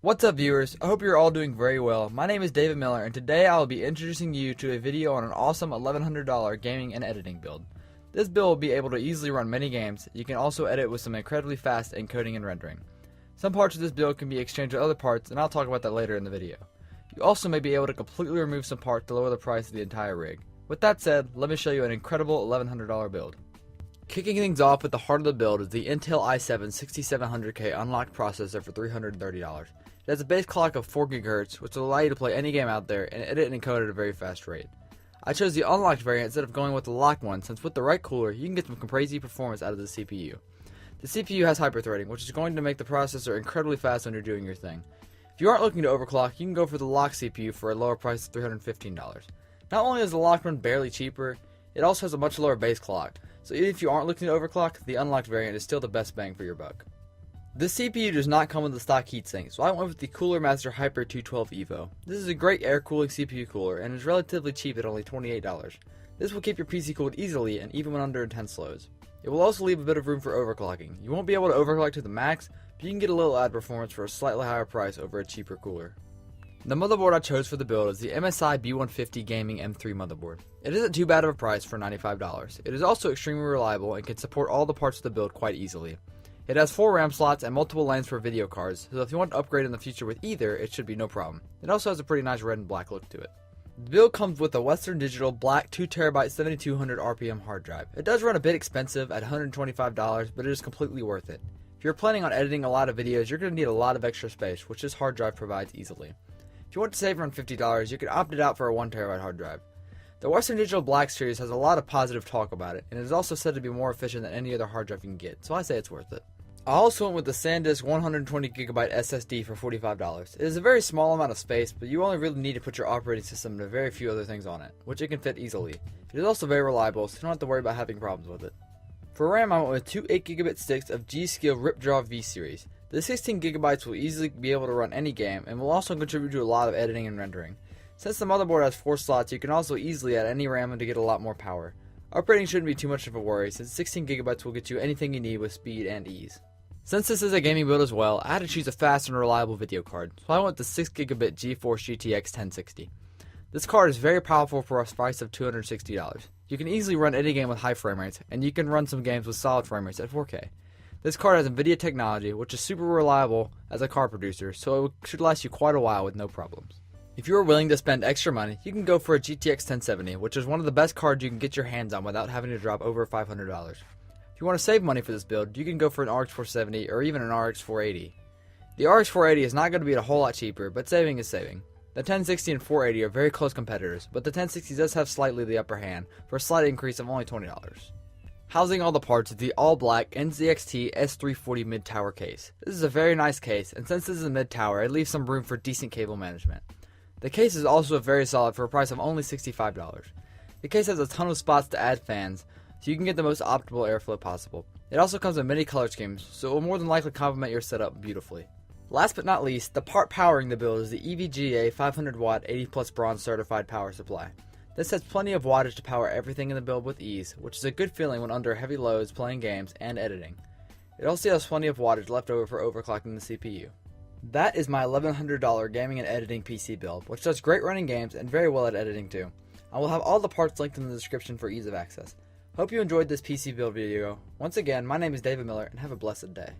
What's up, viewers? I hope you're all doing very well. My name is David Miller, and today I will be introducing you to a video on an awesome $1,100 gaming and editing build. This build will be able to easily run many games. You can also edit with some incredibly fast encoding and rendering. Some parts of this build can be exchanged with other parts, and I'll talk about that later in the video. You also may be able to completely remove some parts to lower the price of the entire rig. With that said, let me show you an incredible $1,100 build. Kicking things off with the heart of the build is the Intel i7-6700K unlocked processor for $330. It has a base clock of 4 GHz, which will allow you to play any game out there and edit and encode at a very fast rate. I chose the unlocked variant instead of going with the locked one, since with the right cooler, you can get some crazy performance out of the CPU. The CPU has hyperthreading, which is going to make the processor incredibly fast when you're doing your thing. If you aren't looking to overclock, you can go for the locked CPU for a lower price of $315. Not only is the locked one barely cheaper, it also has a much lower base clock, so even if you aren't looking to overclock, the unlocked variant is still the best bang for your buck. This CPU does not come with the stock heatsink, so I went with the Cooler Master Hyper 212 Evo. This is a great air cooling CPU cooler and is relatively cheap at only $28. This will keep your PC cooled easily and even when under intense loads. It will also leave a bit of room for overclocking. You won't be able to overclock to the max, but you can get a little added performance for a slightly higher price over a cheaper cooler. The motherboard I chose for the build is the MSI B150 Gaming M3 motherboard. It isn't too bad of a price for $95. It is also extremely reliable and can support all the parts of the build quite easily. It has 4 RAM slots and multiple lanes for video cards, so if you want to upgrade in the future with either, it should be no problem. It also has a pretty nice red and black look to it. The build comes with a Western Digital black 2TB 7200 RPM hard drive. It does run a bit expensive at $125, but it is completely worth it. If you're planning on editing a lot of videos, you're going to need a lot of extra space, which this hard drive provides easily. If you want to save around $50, you can opt it out for a 1TB hard drive. The Western Digital Black series has a lot of positive talk about it, and it is also said to be more efficient than any other hard drive you can get, so I say it's worth it. I also went with the SanDisk 120GB SSD for $45. It is a very small amount of space, but you only really need to put your operating system and very few other things on it, which it can fit easily. It is also very reliable, so you don't have to worry about having problems with it. For RAM, I went with two 8GB sticks of G.Skill Ripjaw V series. The 16GB will easily be able to run any game, and will also contribute to a lot of editing and rendering. Since the motherboard has 4 slots, you can also easily add any RAM to get a lot more power. Upgrading shouldn't be too much of a worry, since 16GB will get you anything you need with speed and ease. Since this is a gaming build as well, I had to choose a fast and reliable video card, so I went with the 6GB GeForce GTX 1060. This card is very powerful for a price of $260. You can easily run any game with high frame rates, and you can run some games with solid frame rates at 4K. This card has NVIDIA technology, which is super reliable as a card producer, so it should last you quite a while with no problems. If you are willing to spend extra money, you can go for a GTX 1070, which is one of the best cards you can get your hands on without having to drop over $500. If you want to save money for this build, you can go for an RX 470 or even an RX 480. The RX 480 is not going to be a whole lot cheaper, but saving is saving. The 1060 and 480 are very close competitors, but the 1060 does have slightly the upper hand for a slight increase of only $20. Housing all the parts is the all-black NZXT S340 mid-tower case. This is a very nice case, and since this is a mid-tower, it leaves some room for decent cable management. The case is also very solid for a price of only $65. The case has a ton of spots to add fans, so you can get the most optimal airflow possible. It also comes in many color schemes, so it will more than likely complement your setup beautifully. Last but not least, the part powering the build is the EVGA 500W 80+ bronze certified power supply. This has plenty of wattage to power everything in the build with ease, which is a good feeling when under heavy loads playing games and editing. It also has plenty of wattage left over for overclocking the CPU. That is my $1,100 gaming and editing PC build, which does great running games and very well at editing too. I will have all the parts linked in the description for ease of access. Hope you enjoyed this PC build video. Once again, my name is David Miller, and have a blessed day.